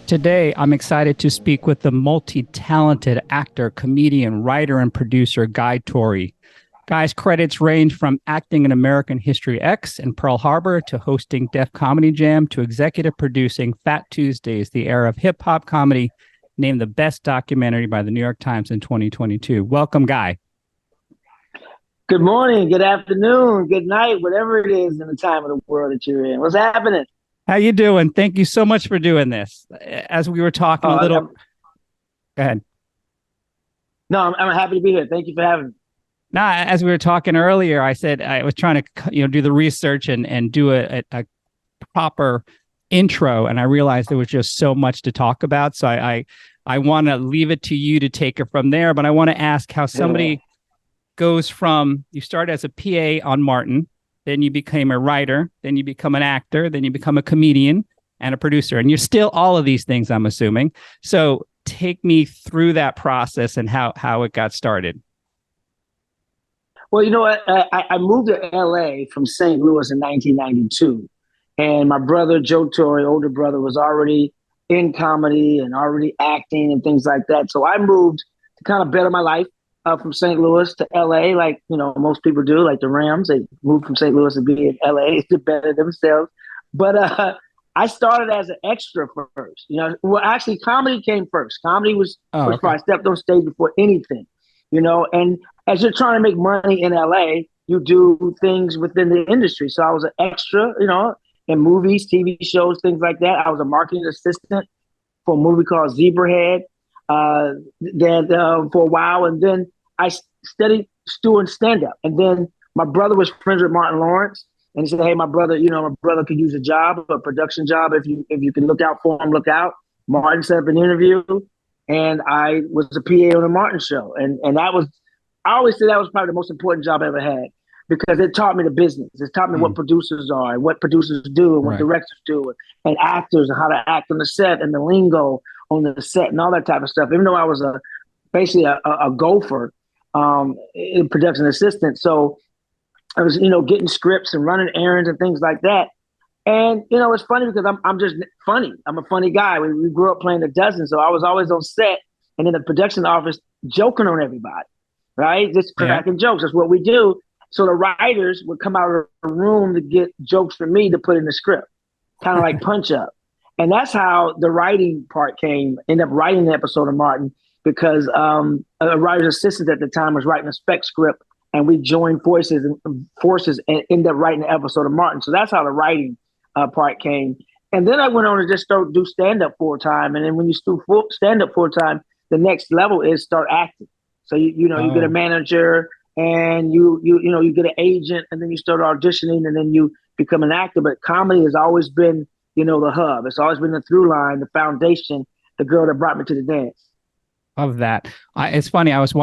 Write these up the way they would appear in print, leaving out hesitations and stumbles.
Today, I'm excited to speak with the multi-talented actor, comedian, writer, and producer Guy Torry. Guy's credits range from acting in American History X and Pearl Harbor to hosting Def Comedy Jam to executive producing Phat Tuesdays, the era of hip-hop comedy, named the best documentary by the New York Times in 2022. Welcome, Guy. Good morning, good afternoon, good night, whatever it is in the time of the world that you're in. What's happening? How you doing? Thank you so much for doing this. As we were talking a little, go ahead. No, I'm happy to be here. Thank you for having me. Now, as we were talking earlier, I said I was trying to, do the research and do a proper intro, and I realized there was just so much to talk about. So I want to leave it to you to take it from there. But I want to ask how somebody goes from you start as a PA on Martin. Then you became a writer, then you become an actor, then you become a comedian and a producer. And you're still all of these things, I'm assuming. So take me through that process and how it got started. Well, you know what? I moved to LA from St. Louis in 1992. And my brother, Joe Torry, older brother, was already in comedy and already acting and things like that. So I moved to kind of better my life. From St. Louis to LA, like most people do, like the Rams. They moved from St. Louis to be in LA to better themselves. But I started as an extra first. Well, actually, comedy came first. Comedy was before I stepped on stage before anything. And as you're trying to make money in LA, you do things within the industry. So I was an extra, in movies, TV shows, things like that. I was a marketing assistant for a movie called Zebrahead for a while, and then I studied doing stand-up. And then my brother was friends with Martin Lawrence. And he said, hey, my brother could use a job, a production job. If you can look out for him, look out. Martin set up an interview. And I was a PA on the Martin show. And I always say that was probably the most important job I ever had because it taught me the business. It taught me what producers are and what producers do and what directors do and actors and how to act on the set and the lingo on the set and all that type of stuff. Even though I was basically a gopher, in production assistant. So I was, getting scripts and running errands and things like that. And, it's funny because I'm just funny. I'm a funny guy. We grew up playing a dozen. So I was always on set and in the production office joking on everybody, right? Just cracking jokes. That's what we do. So the writers would come out of the room to get jokes from me to put in the script, kind of like punch up. And that's how the writing part came. Ended up writing the episode of Martin because a writer's assistant at the time was writing a spec script, and we joined forces and ended up writing the episode of Martin. So that's how the writing part came. And then I went on to just start do stand-up full time. And then when you do stand-up full time, the next level is start acting. So you get a manager and you get an agent, and then you start auditioning, and then you become an actor. But comedy has always been, the hub. It's always been the through line, the foundation, the girl that brought me to the dance. Of that. It's funny. I was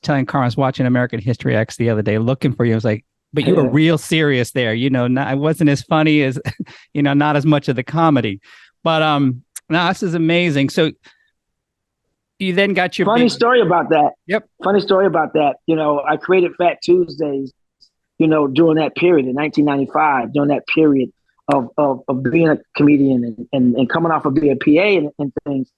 telling Carl, I was watching American History X the other day looking for you. I was like, but you were real serious there. I wasn't as funny as, not as much of the comedy. But no, this is amazing. So you then got your funny story about that. Yep. Funny story about that. I created Phat Tuesdays, during that period in 1995, during that period of being a comedian and coming off of being a PA and things.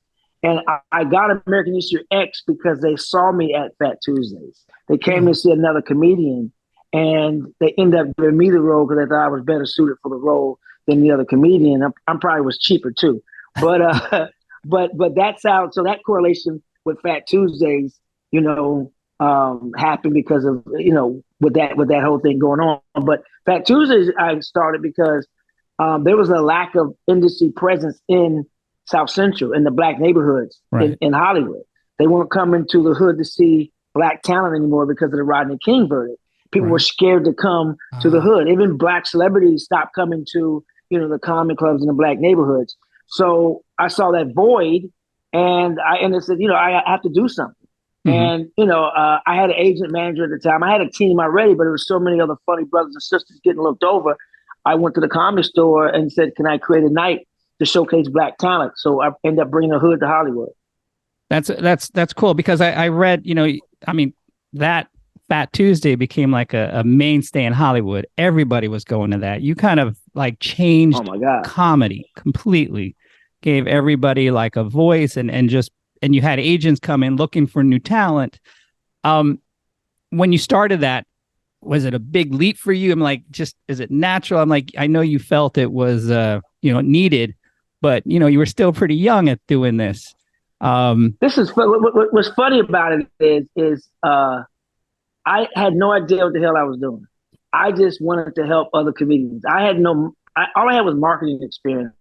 And I got American History X because they saw me at Phat Tuesdays. They came to see another comedian, and they ended up giving me the role because they thought I was better suited for the role than the other comedian. I probably was cheaper too, but that's how. So that correlation with Phat Tuesdays, happened because of with that whole thing going on. But Phat Tuesdays I started because there was a lack of industry presence in South Central, in the black neighborhoods in Hollywood. They weren't coming to the hood to see black talent anymore because of the Rodney King verdict. People were scared to come to the hood. Even black celebrities stopped coming to, the comedy clubs in the black neighborhoods. So I saw that void, and I said, I have to do something. And, I had an agent manager at the time. I had a team already, but there were so many other funny brothers and sisters getting looked over. I went to the Comedy Store and said, can I create a night to showcase black talent? So I ended up bringing the hood to Hollywood. That's cool because I read, that Phat Tuesday became like a mainstay in Hollywood. Everybody was going to that. You kind of like changed comedy completely. gave everybody like a voice, and you had agents come in looking for new talent. When you started that, was it a big leap for you? I'm like, just is it natural? I'm like, I know you felt it was needed, but you were still pretty young at doing this. This is what's funny about it is I had no idea what the hell I was doing. I just wanted to help other comedians. All I had was marketing experience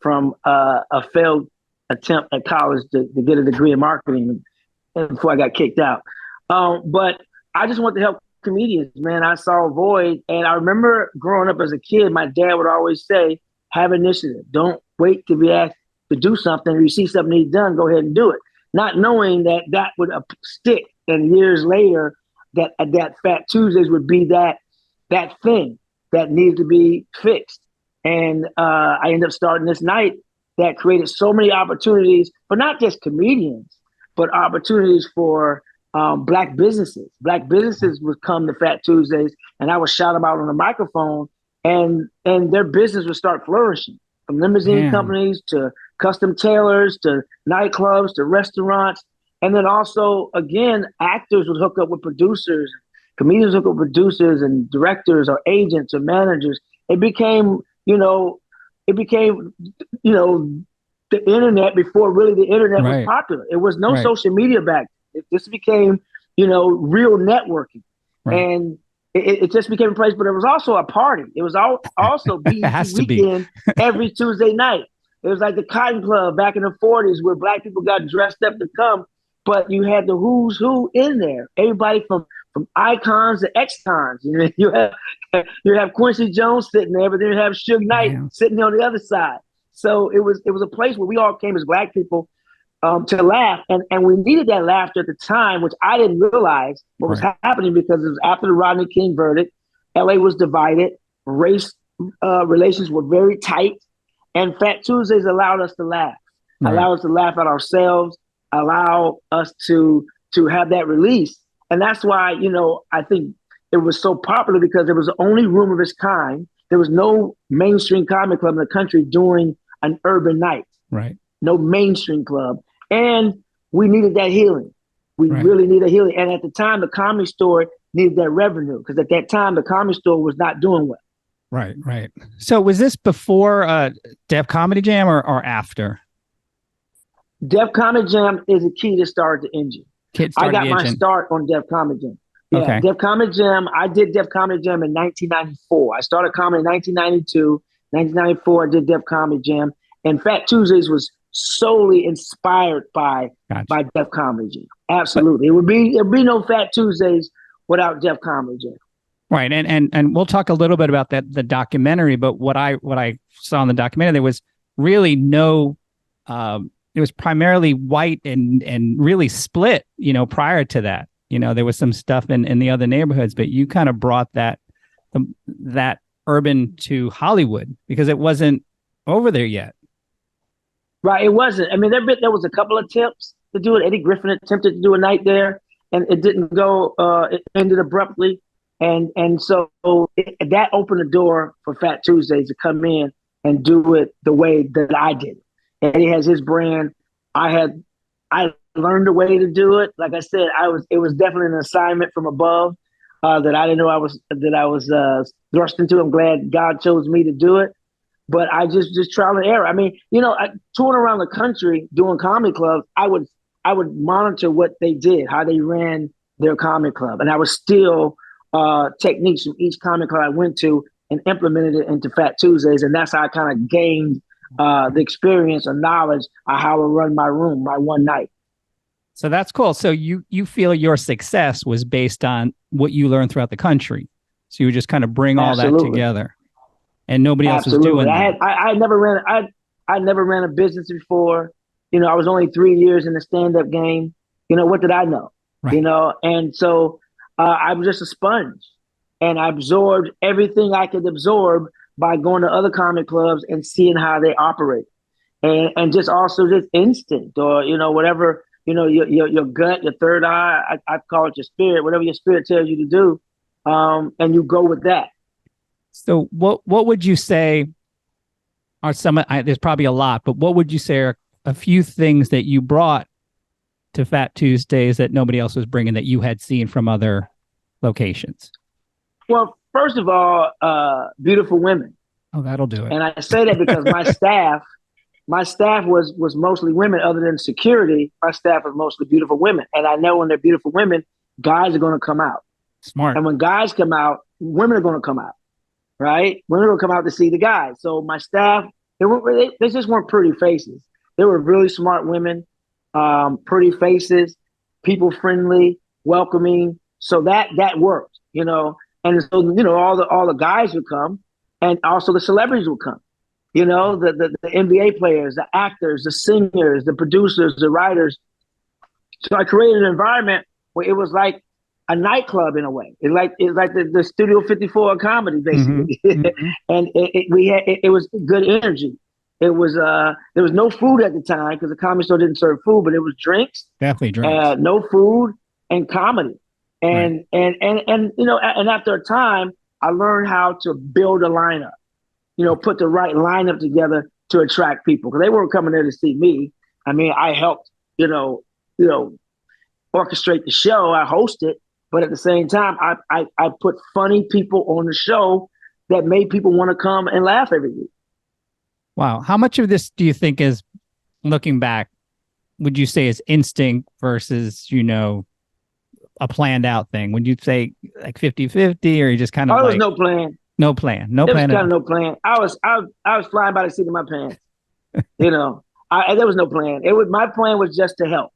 from a failed attempt at college to get a degree in marketing before I got kicked out. But I just wanted to help comedians, man. I saw a void. And I remember growing up as a kid, my dad would always say, have initiative. Don't wait to be asked to do something. If you see something needs done, go ahead and do it. Not knowing that would stick. And years later, that Fat Tuesdays would be that thing that needed to be fixed. And I ended up starting this night that created so many opportunities for not just comedians, but opportunities for Black businesses. Black businesses would come to Fat Tuesdays, and I would shout them out on the microphone, and their business would start flourishing. From limousine companies to custom tailors to nightclubs to restaurants. And then also, again, actors would hook up with producers, comedians hook up with producers and directors or agents or managers. It became, the internet before really the internet was popular. It was no social media back then. This became, real networking. And it just became a place, but it was also a party. It was also BET weekend every Tuesday night. It was like the Cotton Club back in the 40s where Black people got dressed up to come, but you had the who's who in there. Everybody from icons to ex-cons. You have Quincy Jones sitting there, but then you have Suge Knight sitting on the other side. So it was a place where we all came as Black people to laugh. And we needed that laughter at the time, which I didn't realize what was happening because it was after the Rodney King verdict. LA was divided. Race relations were very tight. And Fat Tuesdays allowed us to laugh, allow us to laugh at ourselves, allow us to have that release. And that's why, I think it was so popular because it was the only room of its kind. There was no mainstream comedy club in the country doing an urban night. No mainstream club. And we needed that healing. We really needed healing. And at the time, the Comedy Store needed that revenue because at that time, the Comedy Store was not doing well. Right. So was this before Def Comedy Jam or after? Def Comedy Jam is a key to start the engine. I got my start on Def Comedy Jam. Yeah, Def Comedy Jam. I did Def Comedy Jam in 1994. I started comedy in 1992. 1994, I did Def Comedy Jam. And Fat Tuesdays was solely inspired by Def Comedy Jam. Absolutely. It would be no Fat Tuesdays without Def Comedy Jam. Right. And we'll talk a little bit about the documentary, but what I saw in the documentary, there was really no it was primarily white and really split, prior to that. There was some stuff in the other neighborhoods, but you kind of brought that urban to Hollywood because it wasn't over there yet. Right. It wasn't. I mean, there was a couple of attempts to do it. Eddie Griffin attempted to do a night there and it didn't go, it ended abruptly. And so that opened the door for Fat Tuesdays to come in and do it the way that I did it. Eddie has his brand. I learned the way to do it. Like I said, it was definitely an assignment from above that I didn't know I was thrust into. I'm glad God chose me to do it. But I just trial and error. I mean, touring around the country doing comedy clubs, I would monitor what they did, how they ran their comedy club, and I would steal techniques from each comedy club I went to and implemented it into Fat Tuesdays, and that's how I kind of gained the experience and knowledge of how to run my room, my one night. So that's cool. So you feel your success was based on what you learned throughout the country. So you would just kind of bring all that together, and nobody else was doing that. I never ran a business before. I was only 3 years in the stand-up game. What did I know? Right. And so I was just a sponge, and I absorbed everything I could absorb by going to other comedy clubs and seeing how they operate, and just also just instinct or whatever your gut, your third eye. I call it your spirit, whatever your spirit tells you to do, and you go with that. So what would you say are some, there's probably a lot, but what would you say are a few things that you brought to Phat Tuesdays that nobody else was bringing that you had seen from other locations? Well, first of all, beautiful women. Oh, that'll do it. And I say that because my staff was mostly women. Other than security, my staff was mostly beautiful women. And I know when they're beautiful women, guys are going to come out. Smart. And when guys come out, women are going to come out, right? Women are going to come out to see the guys. So my staff, they just weren't pretty faces. They were really smart women, pretty faces, people friendly, welcoming. So that worked, you know. And so, you know, all the guys would come, and also the celebrities would come. You know, the NBA players, the actors, the singers, the producers, the writers. So I created an environment where it was like a nightclub in a way. It's like the Studio 54 of comedy, basically. Mm-hmm. And it was good energy. It was there was no food at the time because the comedy store didn't serve food, but it was drinks. Definitely drinks. No food and comedy. And right. and you know, and after a time, I learned how to build a lineup. You know, put the right lineup together to attract people because they weren't coming there to see me. I mean, I helped, you know, orchestrate the show. I hosted, but at the same time, I put funny people on the show that made people want to come and laugh every week. Wow. How much of this do you think is, looking back, would you say is instinct versus, you know, a planned out thing? Would you say like 50-50 or you just kind of there was no plan. No plan. No there plan. Was kind of no plan. I was flying by the seat of my pants. You know, there was no plan. My plan was just to help,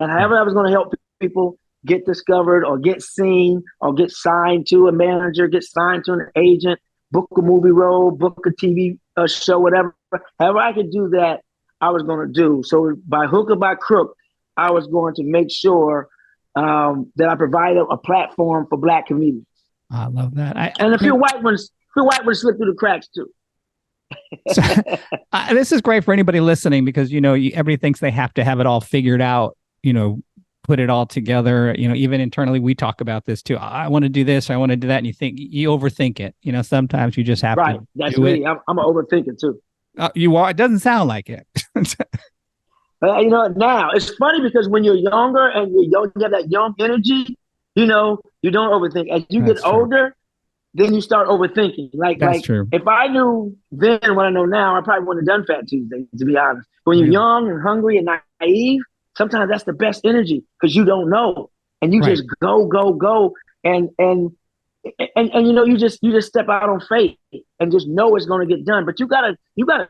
and however I was going to help people get discovered or get seen or get signed to a manager, get signed to an agent, book a movie role, book a TV show, whatever. However I could do that, I was going to do. So by hook or by crook, I was going to make sure that I provided a platform for Black comedians. I love that. And a few white ones slip through the cracks too. So, this is great for anybody listening because, you know, everybody thinks they have to have it all figured out, you know, put it all together. You know, even internally, we talk about this too. I want to do this. I want to do that. And you overthink it. You know, sometimes you just have to That's do me. it. I'm an overthinker too. You are. It doesn't sound like it. You know, now it's funny because when you're younger and you have that young energy, you know, you don't overthink. As you get older, then you start overthinking. That's true. If I knew then what I know now, I probably wouldn't have done Phat Tuesday, to be honest. When you're young and hungry and naive, sometimes that's the best energy because you don't know. And you just go. And you know, you just step out on faith and just know it's going to get done. But you gotta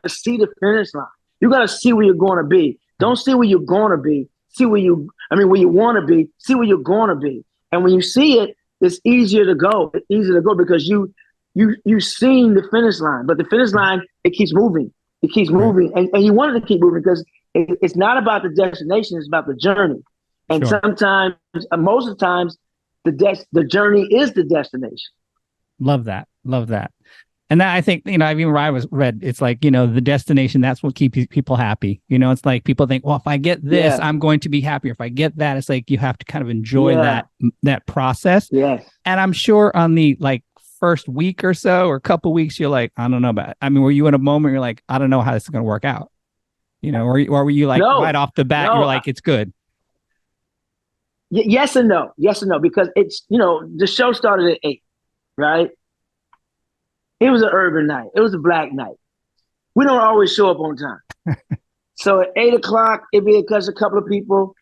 see the finish line. You gotta see where you're going to be. Don't see where you're going to be. See where you want to be. See where you're going to be. And when you see it, it's easier to go. It's easier to go because you've seen the finish line. But the finish line, it keeps moving. It keeps moving. And you want it to keep moving because it's not about the destination. It's about the journey. And sometimes, most of the times, the journey is the destination. Love that. And that, I think, you know, I've even read, it's like, you know, the destination, that's what keeps people happy. You know, it's like people think, well, if I get this, I'm going to be happier. If I get that, it's like you have to kind of enjoy that process. Yes. And I'm sure on the like first week or so or couple weeks, you're like, I don't know about it. I mean, were you in a moment you're like, I don't know how this is going to work out? You know, or were you like right off the bat, you're like, it's good? Yes and no. Yes and no. Because it's, you know, the show started at 8, right? It was an urban night. It was a Black night. We don't always show up on time. So at 8 o'clock, it'd be because a couple of people,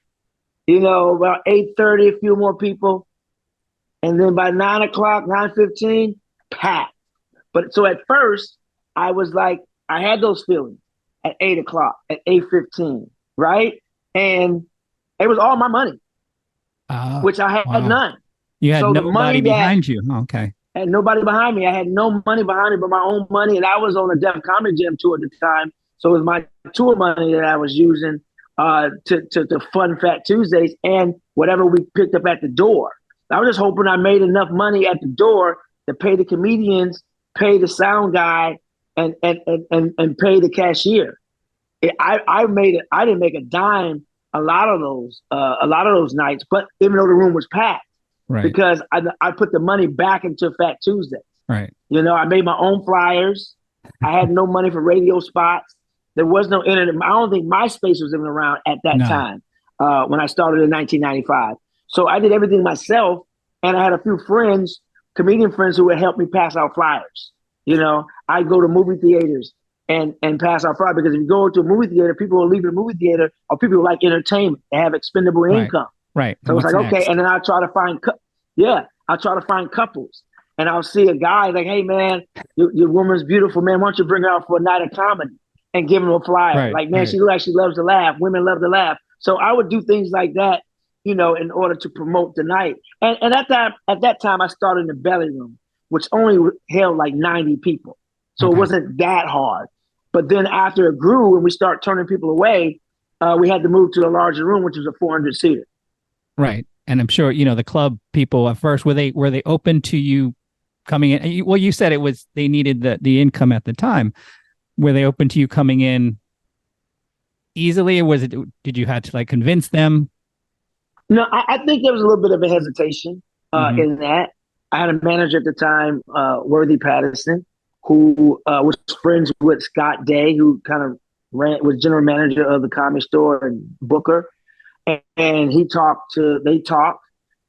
you know, about 8:30, a few more people. And then by 9 o'clock, 9:15, packed. But so at first, I was like, I had those feelings at 8 o'clock, at 8:15, right? And it was all my money, which I had none. You had nobody behind you. Okay. I had nobody behind me. I had no money behind me but my own money. And I was on a Def Comedy Jam tour at the time. So it was my tour money that I was using to fund Phat Tuesdays and whatever we picked up at the door. I was just hoping I made enough money at the door to pay the comedians, pay the sound guy, and pay the cashier. I didn't make a dime a lot of those nights, but even though the room was packed. Right. Because I put the money back into Phat Tuesdays. Right. You know, I made my own flyers. I had no money for radio spots. There was no internet. I don't think MySpace was even around at that No. time when I started in 1995. So I did everything myself, and I had a few friends, comedian friends, who would help me pass out flyers. I go to movie theaters and pass out flyers because if you go to a movie theater, people will leave the movie theater, or people who like entertainment. They have expendable Right. income. Right. So it's What's like, okay, next? and then I'll try to find, I'll try to find couples, and I'll see a guy like, hey man, your woman's beautiful, man. Why don't you bring her out for a night of comedy and give him a flyer? Right. Like, man, Right. she looks like she loves to laugh. Women love to laugh. So I would do things like that, in order to promote the night. And at that time, I started in the belly room, which only held like 90 people. So it Okay. wasn't that hard. But then after it grew and we start turning people away, we had to move to a larger room, which was a 400-seater. Right. And I'm sure, the club people at first, were they open to you coming in? Well, you said they needed the income at the time. Were they open to you coming in easily, or did you have to like convince them? No, I think there was a little bit of a hesitation Hmm. in that. I had a manager at the time, Worthy Patterson, who was friends with Scott Day, who kind of was general manager of the Comedy Store and Booker. And they talked,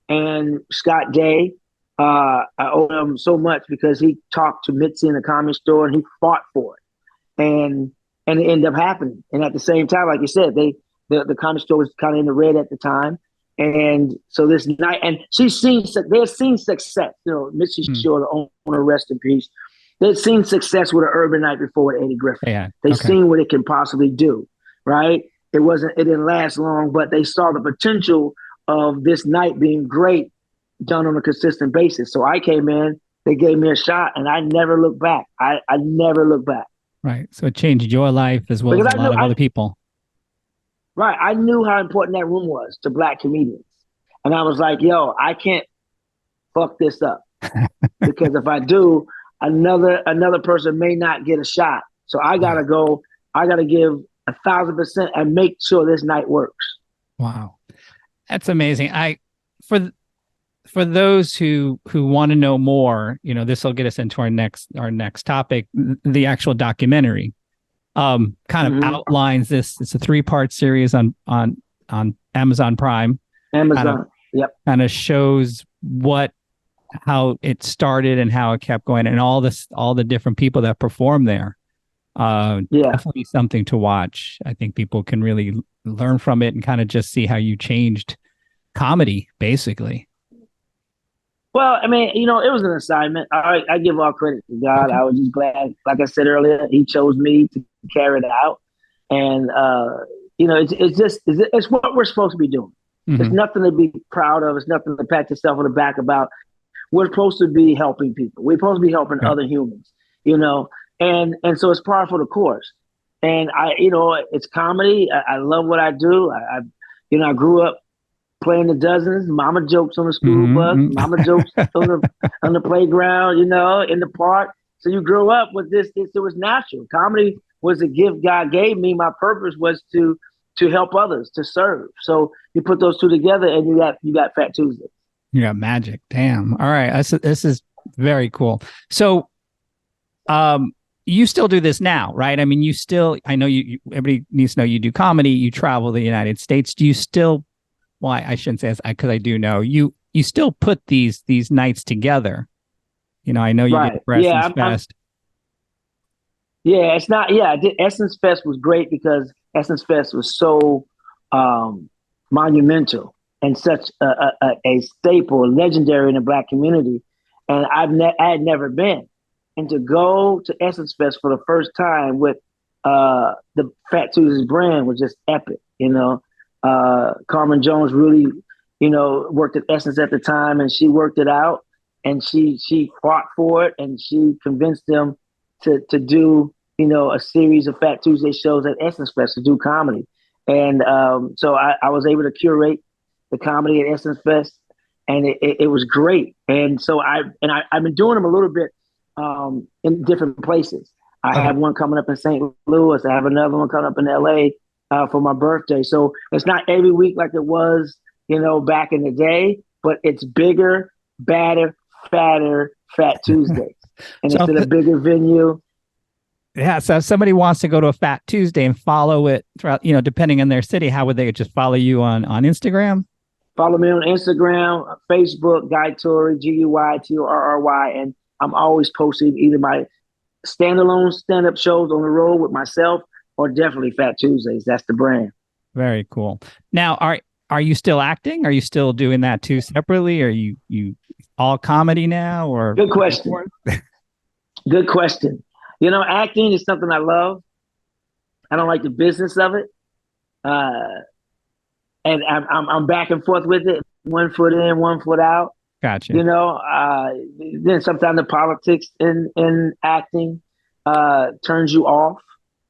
and Scott Day, I owe him so much because he talked to Mitzi in the Comedy Store and he fought for it. And it ended up happening. And at the same time, like you said, the Comedy Store was kind of in the red at the time. And so this night, and they've seen success. Mitzi Hmm. Shore, the owner, rest in peace. They've seen success with an urban night before with Eddie Griffin. Yeah. They've Okay. seen what it can possibly do, right? It didn't last long, but they saw the potential of this night being great done on a consistent basis. So I came in, they gave me a shot, and I never looked back. I never looked back. Right. So it changed your life as well Because as a lot of other people. right, I knew how important that room was to Black comedians. And I was like, yo, I can't fuck this up. Because if I do, another person may not get a shot. So I gotta go, I gotta give 1,000% and make sure this night works. Wow. That's amazing. For those who want to know more, this will get us into our next topic, the actual documentary. Kind of outlines this. It's a 3-part series on Amazon Prime. Amazon. Yep. Kind of shows how it started and how it kept going, and all the different people that perform there. Definitely something to watch. I think people can really learn from it and kind of just see how you changed comedy, basically. Well, I mean, it was an assignment. I give all credit to God. Okay. I was just glad, like I said earlier, He chose me to carry it out. And it's what we're supposed to be doing. Mm-hmm. It's nothing to be proud of. It's nothing to pat yourself on the back about. We're supposed to be helping people. We're supposed to be helping other humans. And so it's par for the course. And it's comedy. I love what I do. I grew up playing the dozens, mama jokes on the school bus, mama jokes on the playground, in the park. So you grow up with this. It was natural. Comedy was a gift God gave me. My purpose was to help others, to serve. So you put those two together, and you got Phat Tuesday. You got magic. Damn. All right. This is very cool. So, you still do this now, right? I mean, I know everybody needs to know you do comedy. You travel the United States. Do you still? Well, I shouldn't say this because I do know you still put these nights together. I know you did Essence Fest. It's not. Yeah, I did. Essence Fest was great because Essence Fest was so monumental and such a staple, legendary in the Black community. And I had never been. And to go to Essence Fest for the first time with the Phat Tuesday brand was just epic, Carmen Jones really, worked at Essence at the time, and she worked it out, and she fought for it, and she convinced them to do, a series of Phat Tuesday shows at Essence Fest to do comedy. And so I was able to curate the comedy at Essence Fest, and it was great. And so I've been doing them a little bit in different places. I have one coming up in St. Louis. I have another one coming up in LA for my birthday. So it's not every week like it was, back in the day, but it's bigger, badder, fatter Phat Tuesdays. And it's in a bigger venue. Yeah. So if somebody wants to go to a Fat Tuesday and follow it throughout, depending on their city, how would they just follow you on Instagram? Follow me on Instagram, Facebook, Guy Torry, Guytorry, and I'm always posting either my standalone stand-up shows on the road with myself or definitely Fat Tuesdays. That's the brand. Very cool. Now, are you still acting? Are you still doing that too separately? Are you all comedy now or Good question. Good question. Acting is something I love. I don't like the business of it. And I'm back and forth with it, 1 foot in, 1 foot out. Gotcha. Then sometimes the politics in acting turns you off.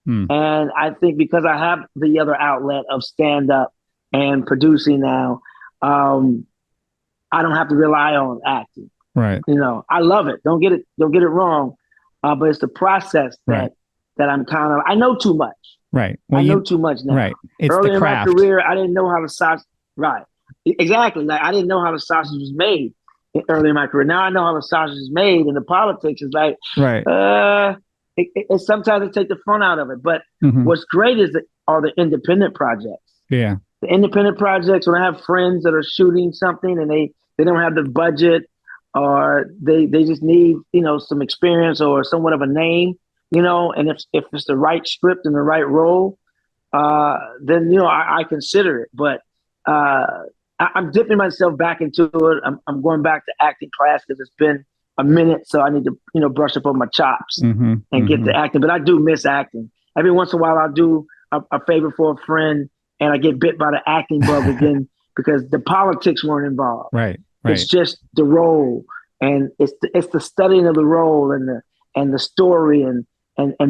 And I think because I have the other outlet of stand up and producing now, I don't have to rely on acting. Right. I love it. Don't get it wrong. But it's the process that I'm I know too much. Right. Well, I know too much now. Right. It's early the craft. in my career, I didn't know how the sausage. Right. Exactly. Like I didn't know how the sausage was made early in my career. Now I know how the sausage is made, and the politics is like, right. It sometimes it take the fun out of it. But what's great is are the independent projects. Yeah. The independent projects, when I have friends that are shooting something and they don't have the budget or they just need, some experience or somewhat of a name, and if it's the right script and the right role, then, I consider it. But I'm dipping myself back into it. I'm going back to acting class because it's been a minute. So I need to, brush up on my chops and get to acting. But I do miss acting. Every once in a while, I'll do a favor for a friend and I get bit by the acting bug again because the politics weren't involved. Right. It's just the role, and it's the studying of the role and the story and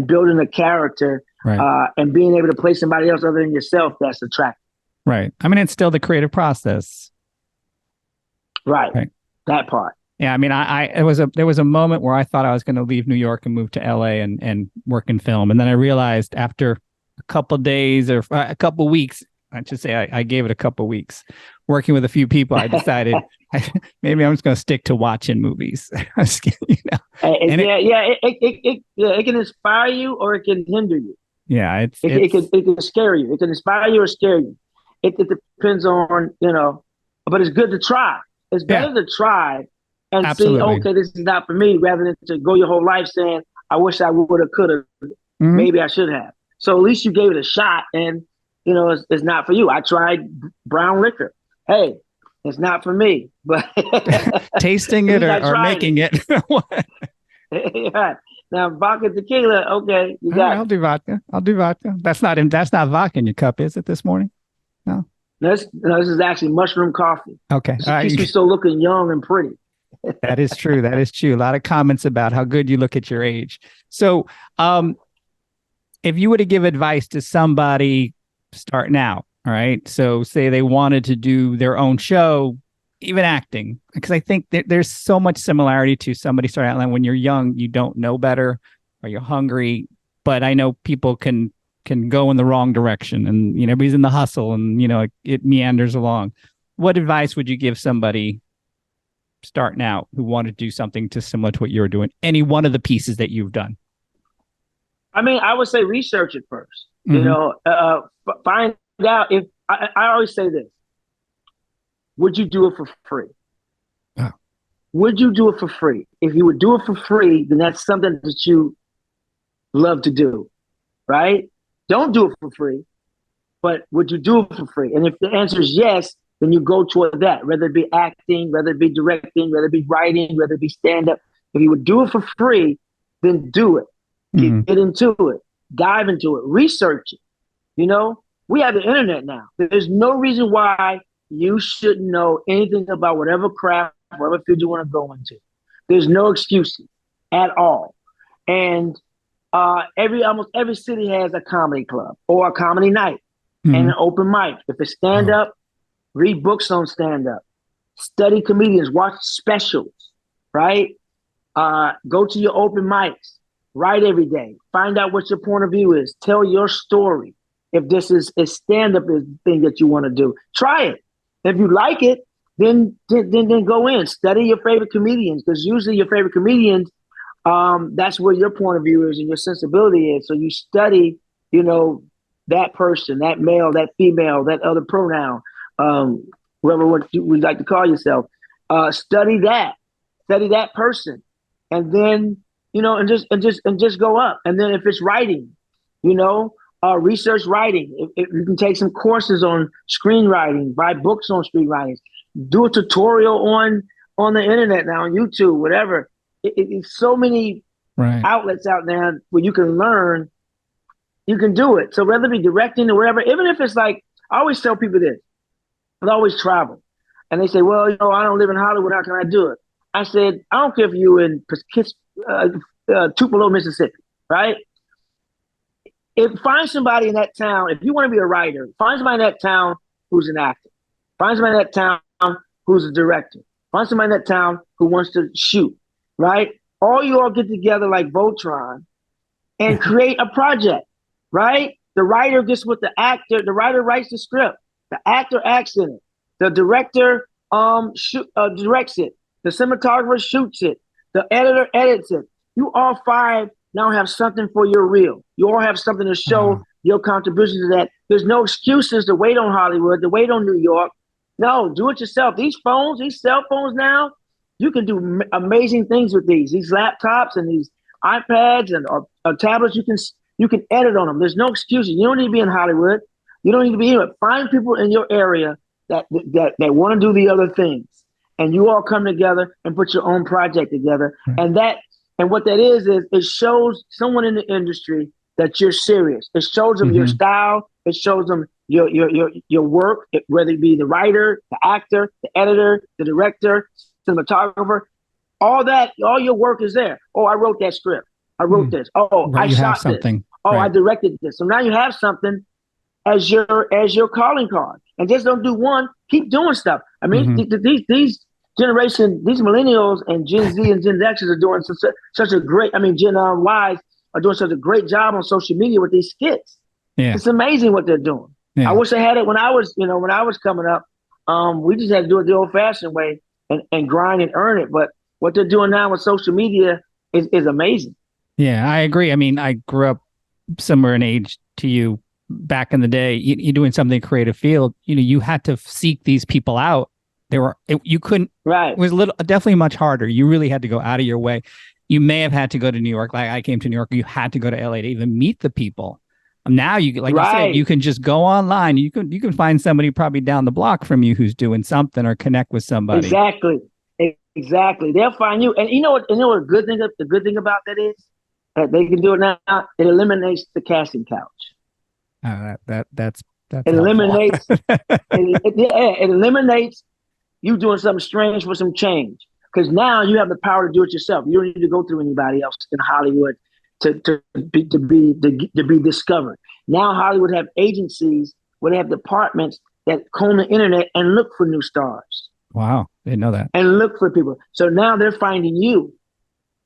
building a character, and being able to play somebody else other than yourself. That's attractive. Right. I mean, it's still the creative process. Right. That part. Yeah. I mean, there was a moment where I thought I was going to leave New York and move to LA and work in film, and then I realized after a couple of days or a couple of weeks, I should say, I gave it a couple of weeks working with a few people. I decided maybe I'm just going to stick to watching movies. It can inspire you or it can hinder you. Yeah, it can scare you. It can inspire you or scare you. It depends on, but it's good to try. It's better to try and Absolutely. see, okay, this is not for me, rather than to go your whole life saying, I wish I would have, could have, maybe I should have. So at least you gave it a shot and, it's not for you. I tried brown liquor. Hey, it's not for me. But tasting it or making it. Yeah. Now vodka tequila, okay. You got I'll do vodka. That's not vodka in your cup, is it, this morning? No. This is actually mushroom coffee. Okay. It keeps me so looking young and pretty. That is true. That is true. A lot of comments about how good you look at your age. So if you were to give advice to somebody starting out, all right, so say they wanted to do their own show, even acting, because I think there's so much similarity to somebody starting out. Like when you're young, you don't know better or you're hungry, but I know people can go in the wrong direction and, everybody's in the hustle and, it meanders along. What advice would you give somebody starting out who wanted to do something similar to what you're doing? Any one of the pieces that you've done? I mean, I would say research it first. Find out if I always say this: would you do it for free? Oh. Would you do it for free? If you would do it for free, then that's something that you love to do, right? Don't do it for free, but would you do it for free? And if the answer is yes, then you go toward that, whether it be acting, whether it be directing, whether it be writing, whether it be stand-up. If you would do it for free, then do it. Get into it. Dive into it. Research it. We have the internet now. There's no reason why you shouldn't know anything about whatever craft, whatever field you want to go into. There's no excuses at all. And almost every city has a comedy club or a comedy night and an open mic. If it's stand-up, read books on stand-up. Study comedians. Watch specials, right? Go to your open mics. Write every day. Find out what your point of view is. Tell your story. If this is a stand-up thing that you want to do, try it. If you like it, then go in. Study your favorite comedians, because usually your favorite comedians That's where your point of view is and your sensibility is. So you study, you know, that person, that male, that female, that other pronoun, um, whoever what you would like to call yourself. Study that person, and then and just go up. And then if it's writing, you know, research writing. If you can take some courses on screenwriting, buy books on screenwriting, do a tutorial on the internet now, on YouTube, whatever. It's so many Right. outlets out there where you can learn, you can do it. So whether it be directing or whatever, even if it's like, I always tell people this, I always travel. And they say, well, you know, I don't live in Hollywood. How can I do it? I said, I don't care if you're in Tupelo, Mississippi, right? Find somebody in that town. If you want to be a writer, find somebody in that town who's an actor. Find somebody in that town who's a director. Find somebody in that town who wants to shoot, right? All you all get together like Voltron and create a project, right? The writer gets with the actor. The writer writes the script. The actor acts in it. The director directs it. The cinematographer shoots it. The editor edits it. You all five now have something for your reel. You all have something to show your contribution to that. There's no excuses to wait on Hollywood, to wait on New York. No, do it yourself. These phones, these cell phones now, you can do amazing things with these laptops and these iPads and or tablets. You can edit on them. There's no excuses. You don't need to be in Hollywood. You don't need to be anywhere. Find people in your area that want to do the other things, and you all come together and put your own project together. And what that is it shows someone in the industry that you're serious. It shows them your style. It shows them your work, whether it be the writer, the actor, the editor, the director, cinematographer. All your work is there. Oh, I wrote that script. I wrote this. Oh, I shot something. This. Oh, I directed this. So now you have something as your calling card. And just don't do one. Keep doing stuff. I mean, these generation, these millennials and Gen Z and Gen Xers are doing such a great. I mean, Gen Ys are doing such a great job on social media with these skits. Yeah. It's amazing what they're doing. Yeah. I wish I had it when I was coming up. We just had to do it the old-fashioned way and grind and earn it. But what they're doing now with social media is amazing. Yeah, I agree. I mean, I grew up similar in age to you back in the day. You're doing something in creative field. You know, you had to seek these people out. You couldn't. Right. It was definitely much harder. You really had to go out of your way. You may have had to go to New York. Like I came to New York. You had to go to LA to even meet the people. Now you you said, you can just go online. You can find somebody probably down the block from you who's doing something or connect with somebody. Exactly. They'll find you. And you know what? The good thing about that is that they can do it now. It eliminates the casting couch. That's it eliminates. It eliminates you doing something strange for some change, because now you have the power to do it yourself. You don't need to go through anybody else in Hollywood to be discovered. Now Hollywood have agencies where they have departments that comb the internet and look for new stars. Wow, didn't know that. And look for people. So now they're finding you.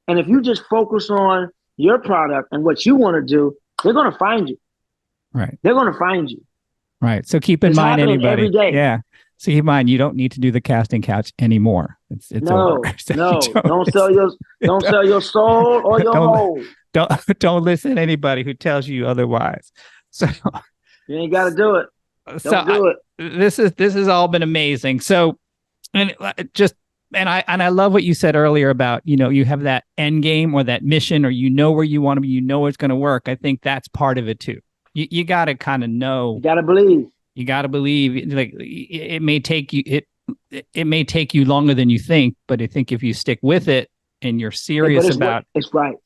And if you just focus on your product and what you want to do, they're going to find you. Right. They're going to find you. Right. So keep in mind, anybody. Every day. Yeah. So keep in mind, you don't need to do the casting couch anymore. It's no, over. So no. Don't sell your soul or your whole. Don't listen to anybody who tells you otherwise. So you ain't got to do it. Don't do it. This has all been amazing. So, and I love what you said earlier about, you have that end game or that mission, or where you want to be, it's going to work. I think that's part of it too. You got to kind of know. You got to believe. You got to believe. Like it may take you it may take you longer than you think, but I think if you stick with it and you're serious about it's right.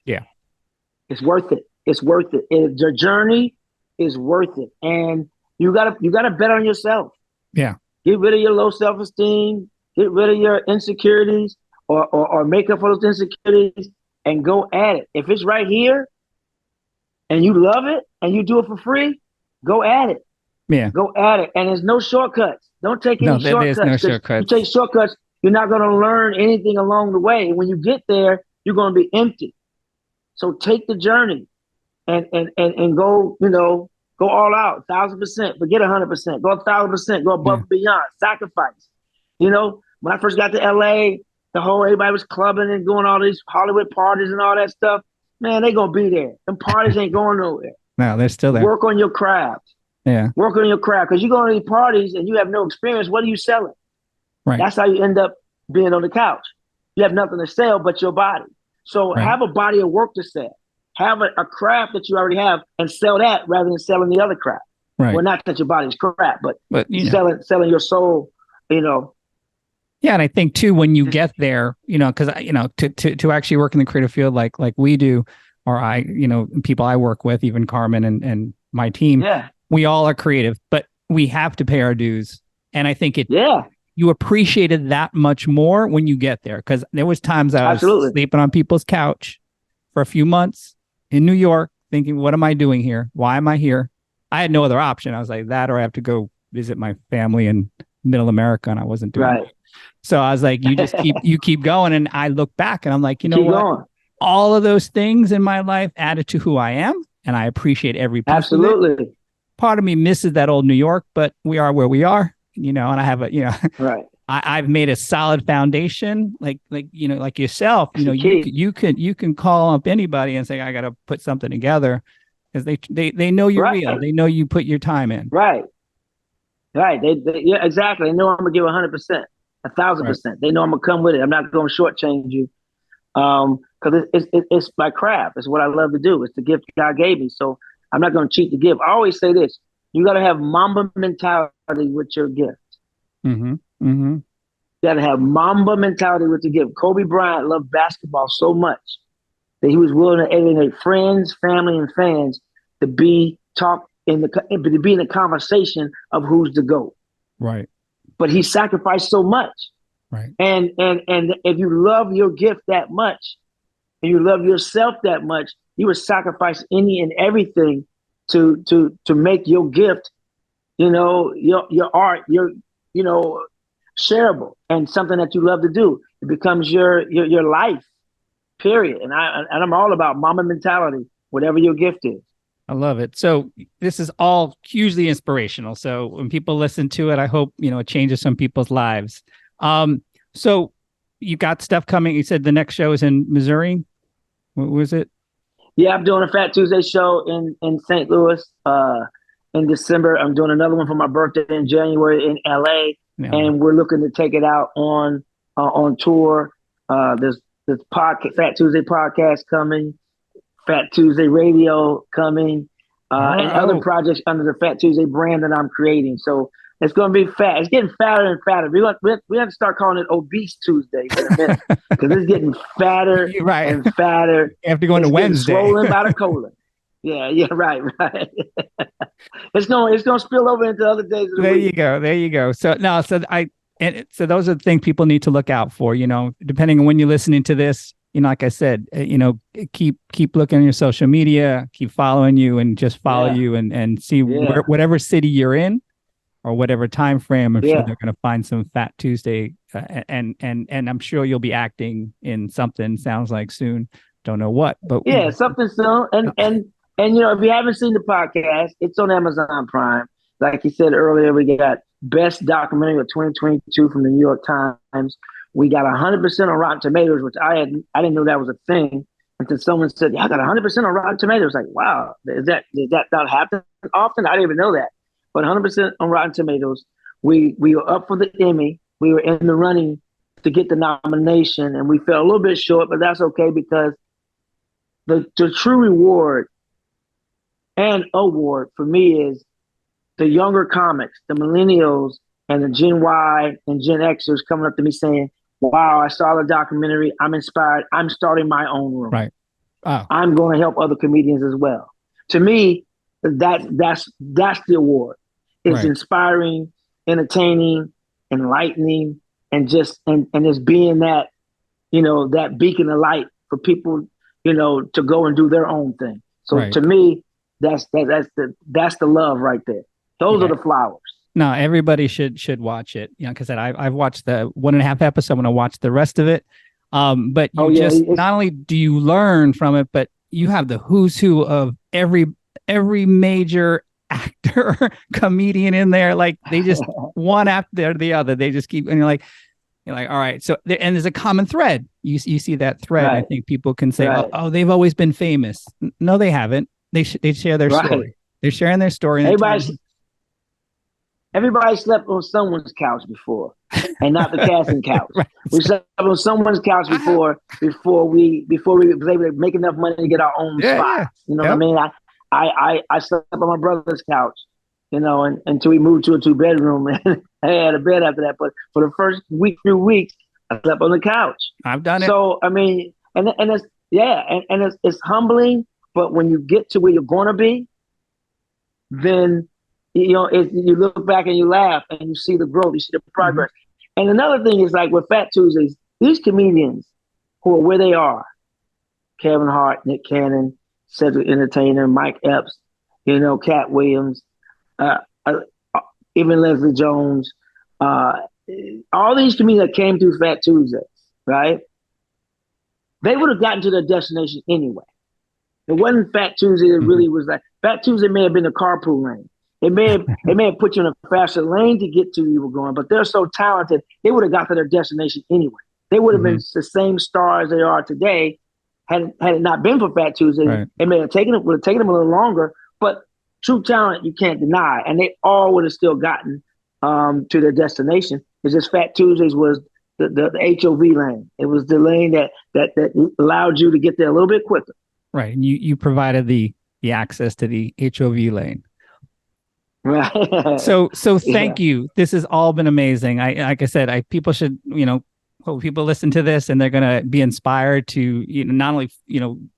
Yeah. It's worth it. It's worth it. The journey is worth it. And you gotta bet on yourself. Yeah. Get rid of your low self-esteem, get rid of your insecurities or make up for those insecurities and go at it. If it's right here and you love it and you do it for free, go at it. Yeah. Go at it. And there's no shortcuts. Don't take any shortcuts. There's no shortcuts. You take shortcuts, you're not going to learn anything along the way. When you get there, you're going to be empty. So take the journey and go, go all out, 1,000%, forget 100%, go 1,000%, go above and beyond, sacrifice. When I first got to LA, everybody was clubbing and going all these Hollywood parties and all that stuff. Man, they gonna be there. Them parties ain't going nowhere. No, they're still there. Work on your craft. Yeah. Work on your craft, because you go to these parties and you have no experience. What are you selling? Right. That's how you end up being on the couch. You have nothing to sell but your body. So have a body of work to sell. Have a craft that you already have and sell that rather than selling the other crap. Right. Well, not that your body's crap, but you selling your soul, Yeah, and I think too, when you get there, because to actually work in the creative field like we do, or I, people I work with, even Carmen and my team, we all are creative, but we have to pay our dues. And I think you appreciate it that much more when you get there, because there was times I was sleeping on people's couch for a few months in New York, thinking, what am I doing here? Why am I here? I had no other option. I was like that, or I have to go visit my family in Middle America, and I wasn't doing it. So I was like, you just keep going. And I look back and I'm like, what? Going. All of those things in my life added to who I am, and I appreciate every piece of it. Part of me misses that old New York, but we are where we are, and I have I've made a solid foundation, like yourself, you can call up anybody and say, I got to put something together, because they know you're real. They know you put your time in. Right. Exactly. They know I'm gonna give 100%, 1,000%. They know I'm gonna come with it. I'm not gonna shortchange you. Because it's my craft. It's what I love to do. It's the gift God gave me. So I'm not going to cheat the gift. I always say this: you got to have Mamba mentality with your gift. Mm-hmm. Mm-hmm. You got to have Mamba mentality with your gift. Kobe Bryant loved basketball so much that he was willing to alienate friends, family, and fans to be in the conversation of who's the GOAT. Right. But he sacrificed so much. Right. And if you love your gift that much, and you love yourself that much, you would sacrifice any and everything to make your gift, your art, shareable and something that you love to do. It becomes your life, period. And I'm all about Mamba mentality, whatever your gift is. I love it. So this is all hugely inspirational. So when people listen to it, I hope, it changes some people's lives. So you got stuff coming. You said the next show is in Missouri. What was it? Yeah, I'm doing a Fat Tuesday show in St. Louis in December. I'm doing another one for my birthday in January in LA, and we're looking to take it out on tour. There's Fat Tuesday podcast coming, Fat Tuesday radio coming, and other projects under the Fat Tuesday brand that I'm creating. So it's going to be fat. It's getting fatter and fatter. We have to start calling it Obese Tuesday in a minute, because it's getting fatter and fatter. You have to go into Wednesday. Swollen by the cola. Yeah, right. It's going to spill over into other days of the week. There you go. So so those are the things people need to look out for. Depending on when you're listening to this. Like I said, keep looking at your social media, keep following you, and just follow you and see whatever city you're in, or whatever time frame. I'm sure they're going to find some Fat Tuesday, and I'm sure you'll be acting in something. Sounds like soon. Don't know what, but something soon. And if you haven't seen the podcast, it's on Amazon Prime. Like you said earlier, we got Best Documentary of 2022 from the New York Times. We got 100% on Rotten Tomatoes, which I didn't know that was a thing until someone said, "Yeah, I got 100% on Rotten Tomatoes." Like, wow, does that not happen often? I didn't even know that. But 100% on Rotten Tomatoes. We were up for the Emmy. We were in the running to get the nomination, and we fell a little bit short, but that's okay, because the true reward and award for me is the younger comics, the millennials and the Gen Y and Gen Xers coming up to me saying, "Wow, I saw the documentary. I'm inspired. I'm starting my own room. Right. Oh. I'm going to help other comedians as well." To me, that's the award. It's inspiring, entertaining, enlightening, and just being that, that beacon of light for people, to go and do their own thing. So to me, that's the love right there. Those are the flowers. No, everybody should watch it. Like I said, I've watched the 1.5 episode. I'm going to watch the rest of it. But not only do you learn from it, but you have the who's who of every major actor, comedian in there. Like, they just one after the other. They just keep, and you're like, You're like, all right. So, and there's a common thread. You see that thread. I Right. think people can say, Right. oh, they've always been famous. No, they haven't. They share their Right. story. They're sharing their story. And they're Everybody telling. everybody slept on someone's couch before, and not the casting couch. Right. We slept on someone's couch before we was able to make enough money to get our own Yeah, spot. yeah. You know what I Yep. mean? I slept on my brother's couch, and until we moved to a 2 bedroom, and I had a bed after that. But for the first week, 2 weeks, I slept on the couch. I've done it. So I mean, and it's it's humbling. But when you get to where you're gonna be, then you look back and you laugh and you see the growth, you see the progress. Mm-hmm. And another thing is, like with Phat Tuesdays, these comedians who are where they are, Kevin Hart, Nick Cannon, Cedric Entertainer, Mike Epps, Cat Williams, even Leslie Jones, all these comedians that came through Phat Tuesdays, right? They would have gotten to their destination anyway. It wasn't Phat Tuesday that really was like, Phat Tuesday may have been a carpool lane. It may have put you in a faster lane to get to where you were going, but they're so talented, they would have got to their destination anyway. They would have been the same stars they are today had it not been for Phat Tuesday. Right. It would have taken them a little longer, but true talent you can't deny, and they all would have still gotten to their destination. It's just Phat Tuesdays was the HOV lane. It was the lane that allowed you to get there a little bit quicker. Right, and you provided the access to the HOV lane. Right. So thank you. This has all been amazing. Like I said, people should, hope people listen to this and they're going to be inspired to, not only,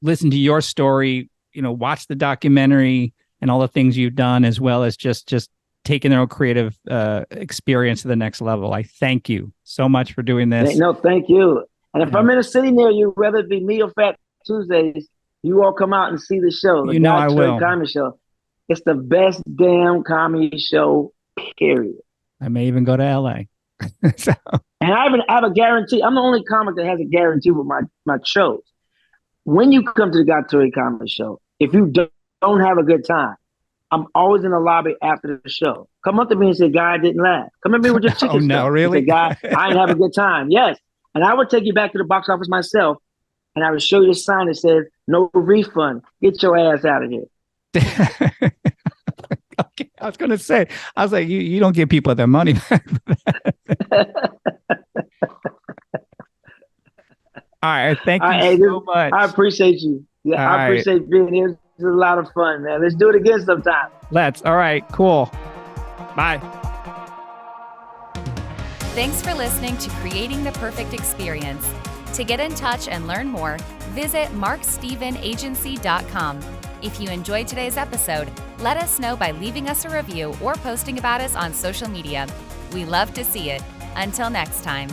listen to your story, watch the documentary and all the things you've done, as well as just taking their own creative experience to the next level. I thank you so much for doing this. No, thank you. And if I'm in a city near you, whether it be me or Phat Tuesdays, you all come out and see the show. The Guy Torry Comedy Show. It's the best damn comedy show, period. I may even go to LA. So. And I have a guarantee. I'm the only comic that has a guarantee with my shows. When you come to the Guy Torry Comedy Show, if you don't have a good time, I'm always in the lobby after the show. Come up to me and say, "Guy, I didn't laugh." Come at me with your chicken stuff. No, really? Say, "Guy, I didn't have a good time." Yes. And I would take you back to the box office myself, and I would show you a sign that says, "No refund. Get your ass out of here." Okay, I was going to say, I was like, you don't give people their money back. All right, thank you so much. I appreciate you. Yeah, I appreciate being here. It's a lot of fun, man. Let's do it again sometime. Let's. All right, cool. Bye. Thanks for listening to Creating the Perfect Experience. To get in touch and learn more, visit markstevenagency.com. If you enjoyed today's episode, let us know by leaving us a review or posting about us on social media. We love to see it. Until next time.